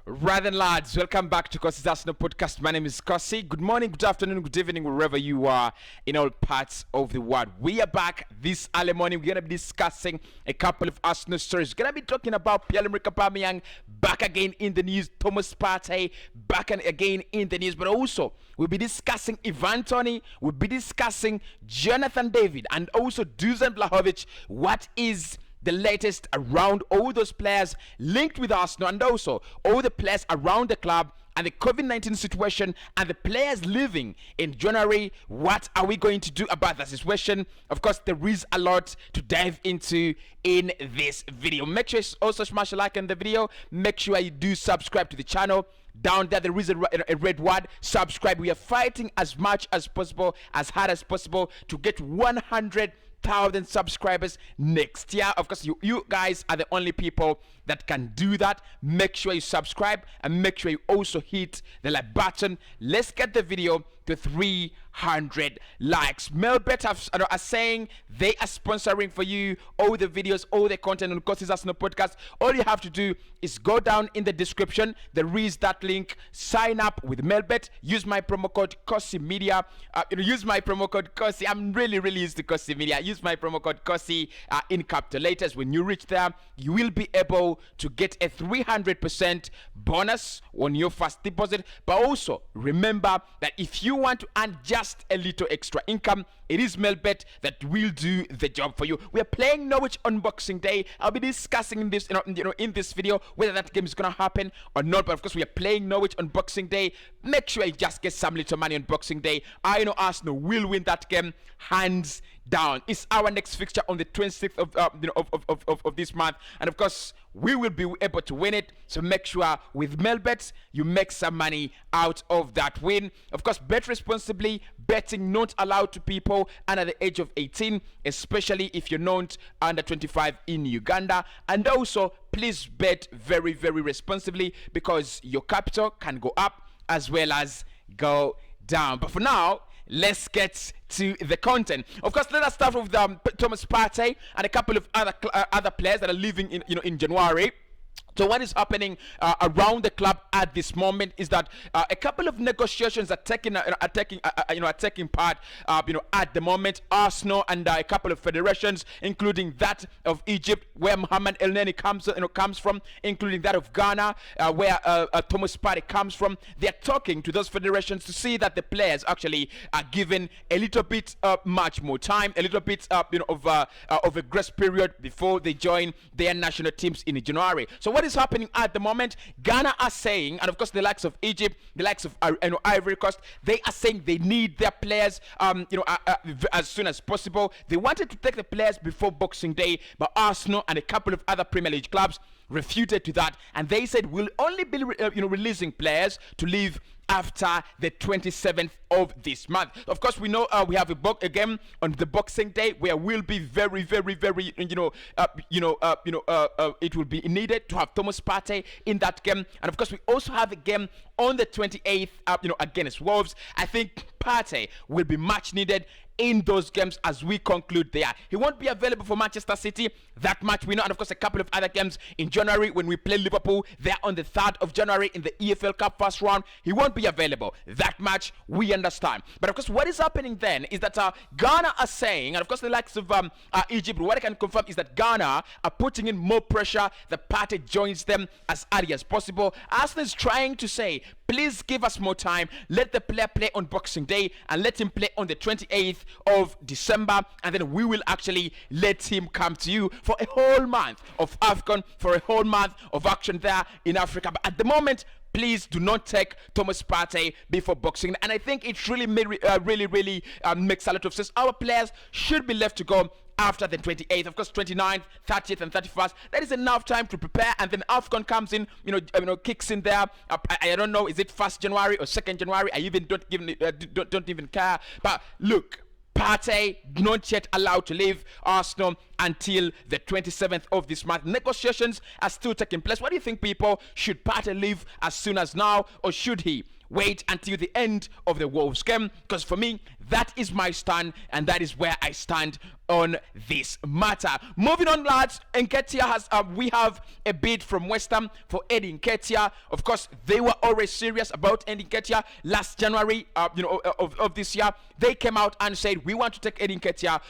Right then, lads, welcome back to Cossy's Arsenal podcast. My name is Cossy. Good morning, good afternoon, good evening, wherever you are in all parts of the world. We are back this early morning. We're going to be discussing a couple of Arsenal stories. We're going to be talking about Pierre-Emerick Aubameyang back again in the news, Thomas Partey back again in the news, but also we'll be discussing Ivan Toney, we'll be discussing Jonathan David, and also Dusan Vlahovic. What is the latest around all those players linked with Arsenal, and also all the players around the club and the COVID-19 situation and the players leaving in January? What are we going to do about that situation? Of course, there is a lot to dive into in this video. Make sure you also smash a like on the video. Make sure you do subscribe to the channel. Down there is a red word, subscribe. We are fighting as much as possible, as hard as possible, to get 100,000 subscribers next year. Of course, you guys are the only people that can do that. Make sure you subscribe and make sure you also hit the like button. Let's get the video to 300 likes. Melbet are saying they are sponsoring for you all the videos, all the content on Cossy's Arsenal podcast. All you have to do is go down in the description. There is that link. Sign up with Melbet. Use my promo code Cossy Media. Use my promo code Cossy. I'm really used to Cossy Media. Use my promo code Cossy in capital letters. When you reach there, you will be able to get a 300% bonus on your first deposit. But also remember that if you want to earn just a little extra income, it is Melbet that will do the job for you. We are playing Norwich on Boxing Day. I'll be discussing this, in this video, whether that game is gonna happen or not. But of course, we are playing Norwich on Boxing Day. Make sure you just get some little money on Boxing Day. I know Arsenal will win that game hands down. It's our next fixture on the 26th of this month, and of course we will be able to win it. So make sure with Melbet you make some money out of that win. Of course, bet responsibly. Betting not allowed to people under the age of 18, especially if you're not under 25 in Uganda. And also, please bet very responsibly, because your capital can go up as well as go down. But for now, let's get to the content. Of course, let us start with Thomas Partey and a couple of other players that are leaving in January. So what is happening around the club at this moment is that a couple of negotiations are taking part at the moment. Arsenal and a couple of federations, including that of Egypt, where Mohamed El Neni comes from, including that of Ghana, where Thomas Partey comes from. They are talking to those federations to see that the players actually are given a little bit much more time, a little bit of a grace period before they join their national teams in January. So what is happening at the moment? Ghana are saying, and of course the likes of Egypt, the likes of Ivory Coast, they are saying they need their players as soon as possible. They wanted to take the players before Boxing Day, but Arsenal and a couple of other Premier League clubs refuted to that, and they said we'll only be releasing players to leave after the 27th of this month. Of course, we know we have a game on the Boxing Day where we'll be very it will be needed to have Thomas Partey in that game. And of course, we also have a game on the 28th against Wolves. I think Partey will be much needed in those games as we conclude there. He won't be available for Manchester City, that much we know, and of course a couple of other games in January when we play Liverpool there on the 3rd of January in the EFL Cup first round. He won't be available, that much we understand. But of course what is happening then is that Ghana are saying, and of course the likes of Egypt, what I can confirm is that Ghana are putting in more pressure. The party joins them as early as possible. Arsenal is trying to say, please give us more time, let the player play on Boxing Day and let him play on the 28th of December, and then we will actually let him come to you for a whole month of AFCON, for a whole month of action there in Africa. But at the moment, please do not take Thomas Partey before Boxing. And I think it really makes a lot of sense. Our players should be left to go after the 28th, of course 29th, 30th and 31st. That is enough time to prepare, and then AFCON comes in, kicks in there. I don't know, is it 1st January or 2nd January? I even don't even care. But look, Partey not yet allowed to leave Arsenal until the 27th of this month. Negotiations are still taking place. What do you think, people? Should Partey leave as soon as now, or should he wait until the end of the Wolves game, because for me, that is my stand, and that is where I stand on this matter. Moving on, lads, Nketiah has we have a bid from West Ham for Eddie Nketiah. Of course, they were always serious about Eddie Nketiah last January, of this year. They came out and said, we want to take Eddie Nketiah,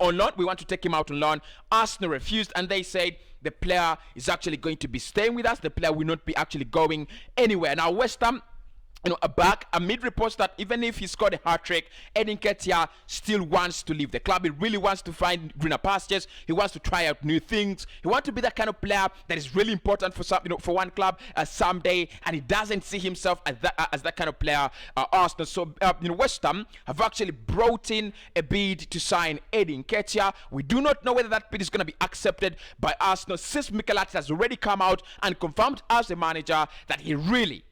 on loan. We want to take him out on loan. Arsenal refused, and they said the player is actually going to be staying with us. The player will not be actually going anywhere. Now, West Ham, back amid reports that even if he scored a hat-trick, Eddie Nketiah still wants to leave the club. He really wants to find greener pastures. He wants to try out new things. He wants to be that kind of player that is really important for some, for one club someday, and he doesn't see himself as that kind of player. Arsenal. So West Ham have actually brought in a bid to sign Eddie Nketiah. We do not know whether that bid is going to be accepted by Arsenal, since Mikel Arteta has already come out and confirmed as a manager that he really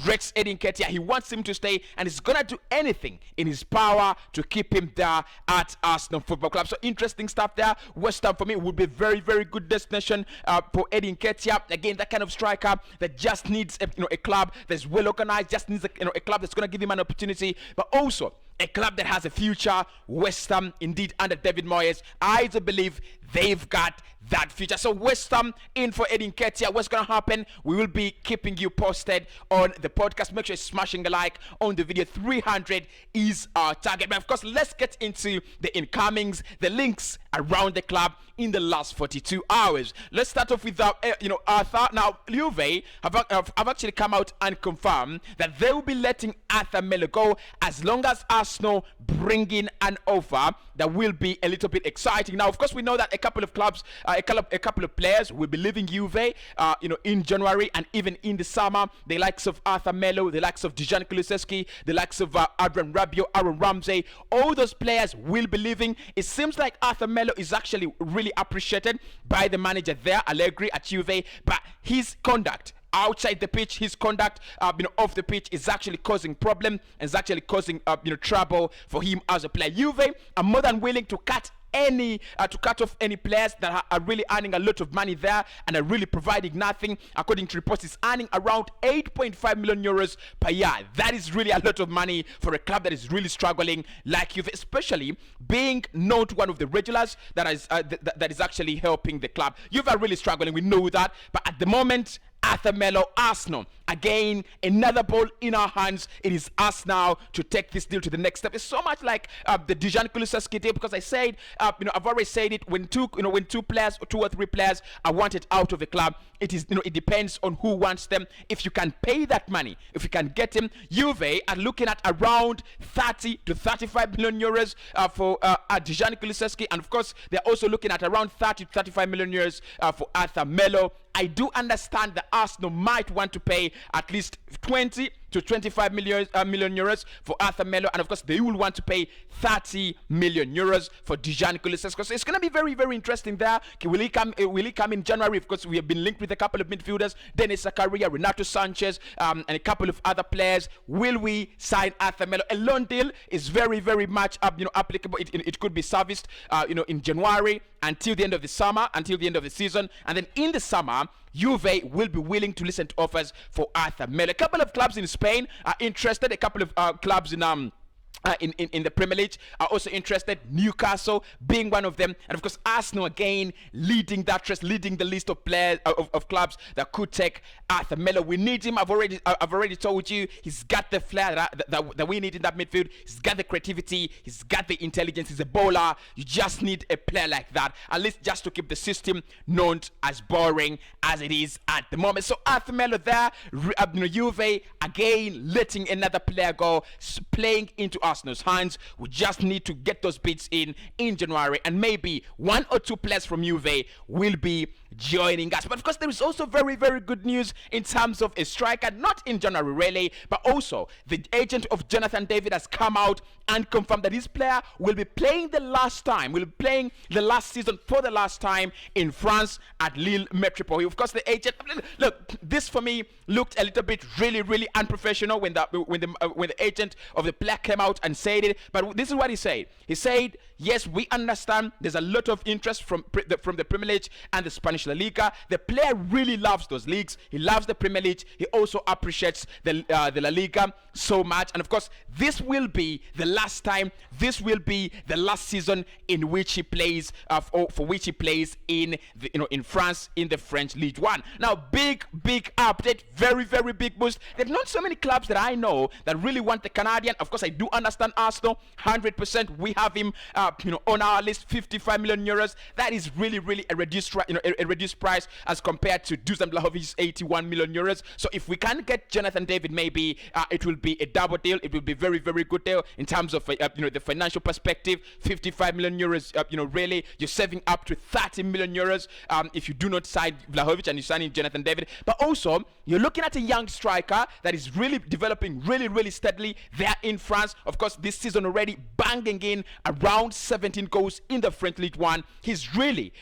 rates Eddie Nketiah. He wants him to stay, and he's gonna do anything in his power to keep him there at Arsenal Football Club. So interesting stuff there. West Ham for me would be a very, very good destination for Eddie Nketiah. Again, that kind of striker that just needs a club that's well organized, just needs a club that's gonna give him an opportunity, but also a club that has a future. West Ham, indeed, under David Moyes, I do believe they've got that future. So West Ham in for Eddie Nketiah. What's going to happen? We will be keeping you posted on the podcast. Make sure you're smashing a like on the video. 300 is our target. But of course, let's get into the incomings, the links around the club in the last 42 hours. Let's start off with Arthur. Now, Juve have actually come out and confirmed that they will be letting Arthur Melo go as long as Arsenal bring in an offer that will be a little bit exciting. Now, of course, we know that a couple of clubs, a couple of players will be leaving Juve, in January and even in the summer. The likes of Arthur Melo, the likes of Dejan Kulusevski, the likes of Adrian Rabiot, Aaron Ramsey, all those players will be leaving. It seems like Arthur Melo is actually really appreciated by the manager there, Allegri at Juve, but his conduct outside the pitch, his conduct off the pitch is actually causing problem and is actually causing trouble for him as a player. Juve are more than willing to cut off any players that are really earning a lot of money there and are really providing nothing. According to reports, he's earning around 8.5 million euros per year. That is really a lot of money for a club that is really struggling like Juve, especially being not one of the regulars that is actually helping the club. Juve are really struggling, we know that, but at the moment, Arthur Melo, Arsenal. Again, another ball in our hands. It is us now to take this deal to the next step. It's so much like the Dejan Kulusevski deal, because I said, I've already said it. When two players or two or three players are wanted out of the club, it is, it depends on who wants them. If you can pay that money, if you can get him, Juve are looking at around 30 to 35 million euros for Dejan Kulusevski, and of course they're also looking at around 30 to 35 million euros for Arthur Melo. I do understand that Arsenal might want to pay at least 20 to 25 million euros for Arthur Melo, and of course they will want to pay 30 million euros for Dejan Kulusevski. So it's going to be very, very interesting there. Will he come in January? Of course, we have been linked with a couple of midfielders, Denis Zakaria, Renato Sanchez, and a couple of other players. Will we sign Arthur Melo? A loan deal is very, very much applicable. It could be serviced in January until the end of the summer, until the end of the season, and then in the summer Juve will be willing to listen to offers for Arthur Melo. A couple of clubs in Spain are interested. A couple of clubs in the Premier League are also interested, Newcastle being one of them, and of course Arsenal again leading the list of players of clubs that could take Arthur Melo. We need him. I've already told you, he's got the flair that we need in that midfield. He's got the creativity, he's got the intelligence, he's a bowler. You just need a player like that, at least just to keep the system not as boring as it is at the moment. So Arthur Melo there, Juve again letting another player go, playing into Arsenal's hands. We just need to get those bids in January, and maybe one or two players from Juve will be joining us. But of course, there is also very, very good news in terms of a striker, not in January really, but also the agent of Jonathan David has come out and confirmed that his player will be playing the last season for the last time in France at Lille Metropole. Of course, the agent, look, this for me looked a little bit really, really unprofessional when the agent of the player came out and said it. But this is what he said. He said, yes, we understand there's a lot of interest from the Premier League and the Spanish Spanish La Liga. The player really loves those leagues. He loves the Premier League. He also appreciates the La Liga so much. And of course, this will be the last time. This will be the last season in which he plays, for which he plays in in France, in the French Ligue 1. Now, big update, very big boost. There's not so many clubs that I know that really want the Canadian. Of course, I do understand Arsenal 100%. We have him, on our list, 55 million euros. That is really a reduced, a reduced price as compared to Dusan Vlahovic's 81 million euros. So if we can get Jonathan David, maybe it will be a double deal. It will be very good deal in terms of the financial perspective. 55 million euros. Really, you're saving up to 30 million euros if you do not sign Vlahovic and you sign in Jonathan David. But also, you're looking at a young striker that is really developing really steadily there in France. Of course, this season already banging in around 17 goals in the French League 1. He's really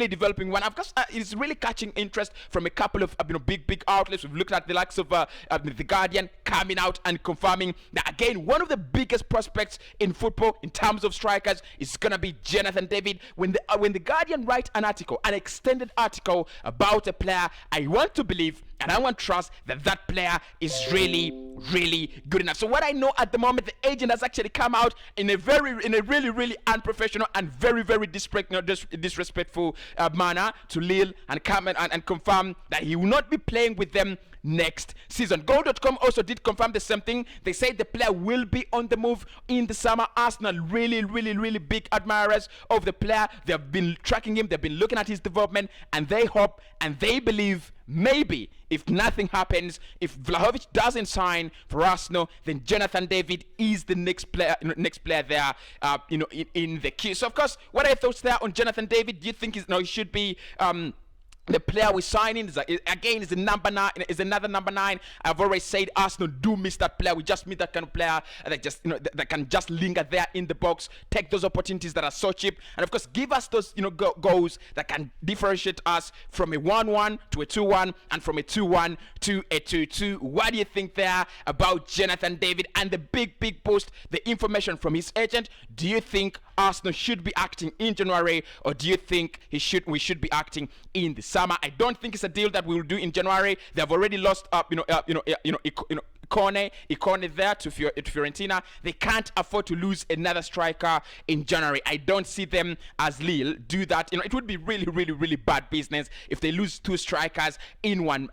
developing one. Of course, he's really catching interest from a couple of big outlets. We've looked at the likes of The Guardian coming out and confirming that, again, one of the biggest prospects in football in terms of strikers is gonna be Jonathan David. When the Guardian write an extended article about a player, I want to believe and I want to trust that player is really good enough. So what I know at the moment, the agent has actually come out in a really unprofessional and very disrespectful manner to Lille and come and confirm that he will not be playing with them next season. Goal.com also did confirm the same thing. They said the player will be on the move in the summer. Arsenal really big admirers of the player. They have been tracking him. They've been looking at his development, and they hope and they believe maybe if nothing happens, if Vlahovic doesn't sign for Arsenal, then Jonathan David is the next player there, in the queue. So of course, what are your thoughts there on Jonathan David? Do you think he should be the player we're signing? Is a number 9, is another number 9. I've already said Arsenal do miss that player. We just miss that kind of player that just that can just linger there in the box, take those opportunities that are so cheap, and of course give us those goals that can differentiate us from a 1-1 to a 2-1 and from a 2-1 to a 2-2. What do you think there about Jonathan David and the big post, the information from his agent? Do you think Arsenal should be acting in January, or do you think we should be acting in the summer? I don't think it's a deal that we will do in January. They have already lost Ikone there to Fiorentina. They can't afford to lose another striker in January. I don't see them as Lille do that. It would be really bad business if they lose 2 strikers in one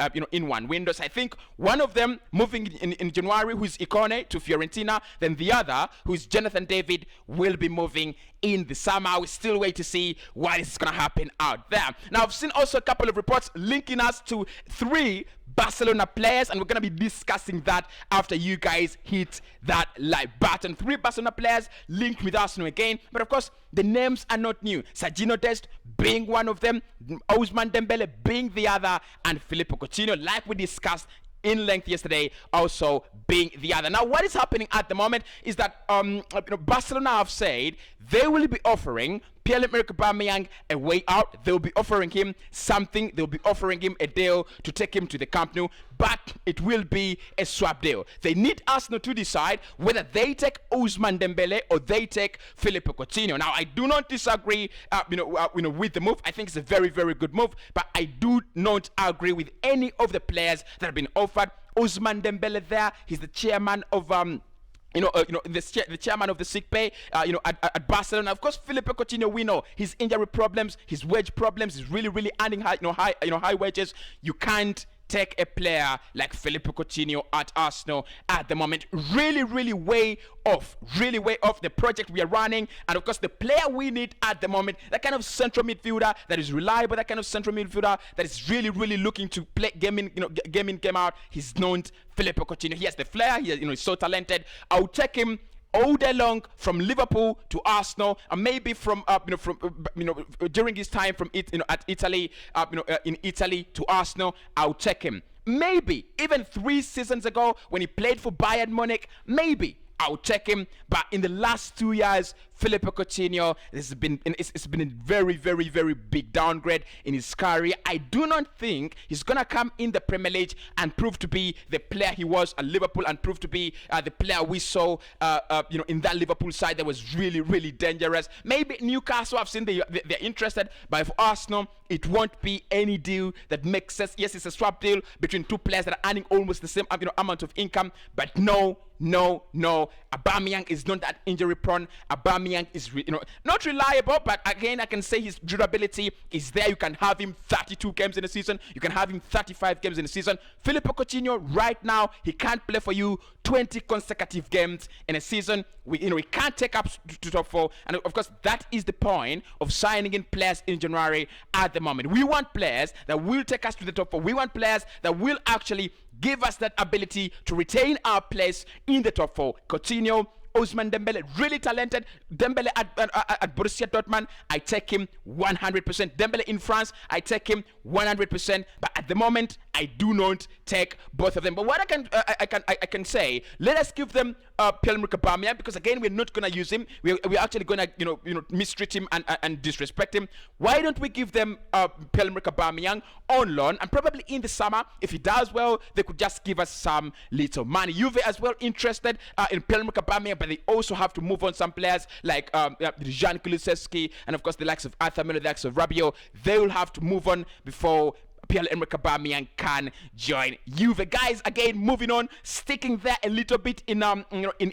window. So I think one of them moving in January, who's Ikone to Fiorentina, then the other, who's Jonathan David, will be moving in the summer. We still wait to see what is going to happen out there. Now, I've seen also a couple of reports linking us to 3 Barcelona players, and we're going to be discussing that after you guys hit that like button. 3 Barcelona players linked with Arsenal again, but of course the names are not new. Sergino Dest being one of them, Ousmane Dembele being the other, and Filippo Coutinho, like we discussed in length yesterday, also being the other. Now, what is happening at the moment is that Barcelona have said they will be offering Pierre-Emerick Aubameyang a way out. They'll be offering him something. They'll be offering him a deal to take him to the Camp Nou, but it will be a swap deal. They need Arsenal to decide whether they take Ousmane Dembele or they take Filippo Coutinho. Now, I do not disagree, with the move. I think it's a very good move, but I do not agree with any of the players that have been offered. Ousmane Dembele there, he's the chairman of the chairman of the sick pay, at Barcelona. Of course, Filippo Coutinho, we know his injury problems, his wage problems. He's really earning high wages. You can't take a player like Filippo Coutinho at Arsenal at the moment. Really way off the project we are running. And of course, the player we need at the moment, that kind of central midfielder that is reliable, that kind of central midfielder that is really looking to play game in, game out. He's known Filippo Coutinho. He has the flair. He's so talented. I'll take him all day long from Liverpool to Arsenal, and maybe from during his time from at Italy, in Italy to Arsenal. I'll take him. Maybe even 3 seasons ago when he played for Bayern Munich, maybe I'll take him. But in the last 2 years, Philippe Coutinho, it's been a very, very, very big downgrade in his career. I do not think he's gonna come in the Premier League and prove to be the player he was at Liverpool, and prove to be the player we saw, in that Liverpool side that was really, really dangerous. Maybe Newcastle, I've seen they're interested, but for Arsenal, it won't be any deal that makes sense. Yes, it's a swap deal between two players that are earning almost the same amount of income, but no. Aubameyang is not that injury prone. Aubameyang is not reliable, but again, I can say his durability is there. You can have him 32 games in a season. You can have him 35 games in a season. Philippe Coutinho right now, he can't play for you 20 consecutive games in a season. We can't take up to top 4, and of course that is the point of signing in players in January. At the moment, we want players that will take us to the top 4. We want players that will actually give us that ability to retain our place in the top 4. Coutinho, Ousmane Dembele, really talented. Dembele at Borussia Dortmund, I take him 100%. Dembele in France, I take him 100%. But at the moment, I do not take both of them. But what I can say, let us give them Pierre-Emerick Aubameyang, because again, we're not gonna use him. We're actually gonna mistreat him and disrespect him. Why don't we give them Pierre-Emerick Aubameyang on loan, and probably in the summer, if he does well, they could just give us some little money. Juve as well interested in Pierre-Emerick Aubameyang, but they also have to move on some players like Jan Kulusevski, and of course the likes of Arthur Melo, the likes of Rabiot. They will have to move on before Pierre-Emerick Aubameyang can join Juve. Guys, again, moving on, sticking there a little bit in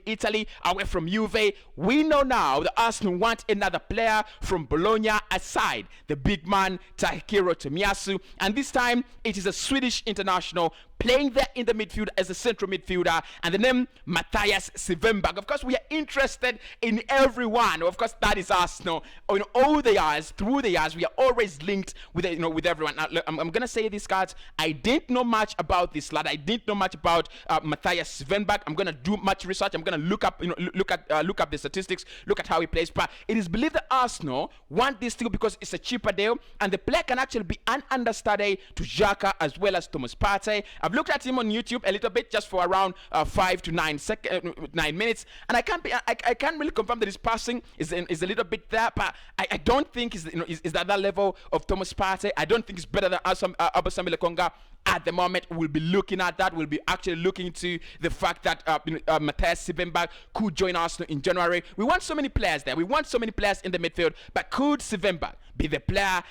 Italy, away from Juve. We know now that Arsenal want another player from Bologna aside the big man Takehiro Tomiyasu, and this time it is a Swedish international playing there in the midfield as a central midfielder, and the name Mattias Svanberg. Of course, we are interested in everyone. Of course, that is Arsenal. Through the years, we are always linked with with everyone. Now, look, I'm gonna say this, guys. I didn't know much about this lad. I didn't know much about Mattias Svanberg. I'm gonna do much research. I'm gonna look up the statistics, look at how he plays. But it is believed that Arsenal want this deal because it's a cheaper deal, and the player can actually be an understudy to Xhaka as well as Thomas Partey. I've looked at him on YouTube a little bit, just for around 5 to 9 minutes, and I can't really confirm that his passing is a little bit there, but I don't think is at that level of Thomas Partey. I don't think it's better than Abasami Lekonga. At the moment, we'll be looking at that. We'll be actually looking into the fact that Mattias Svanberg could join Arsenal in January. We want so many players there. We want so many players in the midfield. But could Svanberg be the player?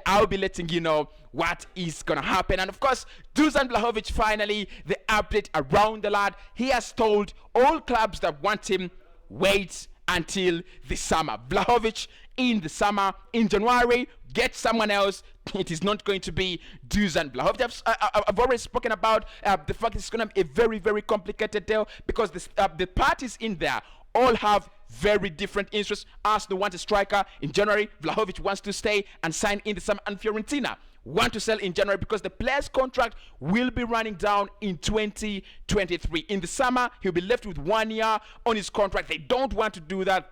I'll be letting you know what is going to happen. And of course, Dusan Vlahovic, finally, the update around the lad. He has told all clubs that want him, wait until the summer. Vlahovic in the summer, in January, get someone else. It is not going to be Dusan Vlahovic. I've already spoken about the fact it's going to be a very, very complicated deal, because the parties in there all have very different interests. Arsenal want a striker in January. Vlahovic wants to stay and sign in the summer, and Fiorentina want to sell in January because the player's contract will be running down in 2023. In the summer, he'll be left with 1 year on his contract. They don't want to do that.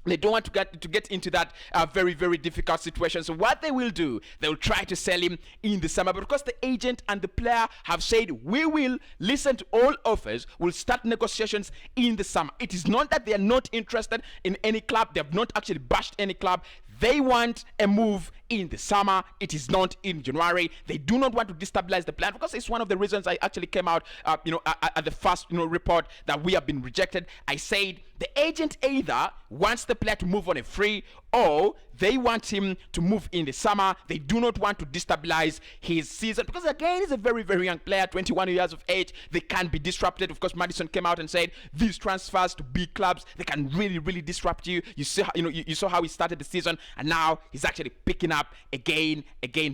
They don't want to get into that very, very difficult situation. So what they will do, they will try to sell him in the summer. But because the agent and the player have said, we will listen to all offers, we'll start negotiations in the summer. It is not that they are not interested in any club. They have not actually bashed any club. They want a move in the summer. It is not in January. They do not want to destabilize the plan, because it's one of the reasons I actually came out, at the first, report that we have been rejected. I said the agent either wants the player to move on a free, or they want him to move in the summer. They do not want to destabilize his season, because again, he's a very, very young player, 21 years of age. They can be disrupted. Of course, Madison came out and said these transfers to big clubs, they can really, really disrupt you. You see, you saw how he started the season, and now he's actually picking up again,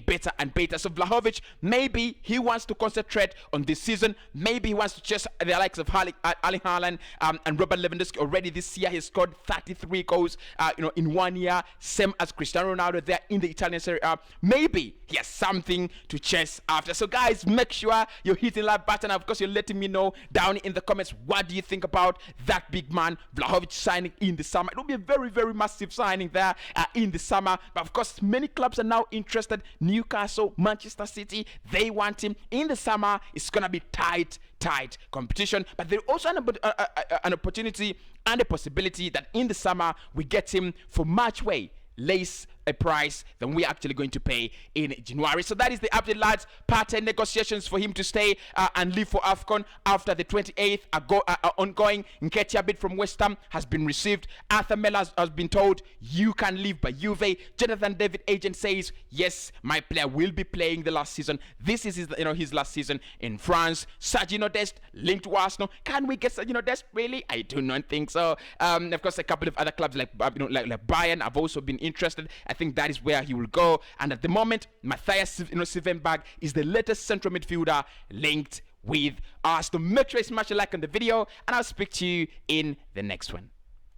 better and better. So Vlahovic, maybe he wants to concentrate on this season. Maybe he wants to chase the likes of Erling Haaland and Robert Lewandowski. Already this year, he scored 33 goals, in 1 year, same as Cristiano Ronaldo there in the Italian Serie A. Maybe he has something to chase after. So guys, make sure you're hitting that button. Of course, you're letting me know down in the comments, what do you think about that big man Vlahovic signing in the summer? It will be a very, very massive signing there in the summer. But of course, many clubs are now interested. Newcastle, Manchester City, they want him in the summer. It's gonna be tight competition, but there's also an opportunity and the possibility that in the summer we get him for much less a price than we're actually going to pay in January. So that is the update, lads. Partey negotiations for him to stay and leave for AFCON after the 28th ongoing. Nketiah bid from West Ham has been received. Arthur Melo has been told you can leave by Juve. Jonathan David agent says yes, my player will be playing the last season. This is his last season in France. Sergio Dest linked to Arsenal. Can we get Sergio Dest? Really? I do not think so. Of course, a couple of other clubs like Bayern have also been interested. I think that is where he will go. And at the moment, Mattias Svanberg is the latest central midfielder linked with Arsenal. Make sure you smash a like on the video, and I'll speak to you in the next one.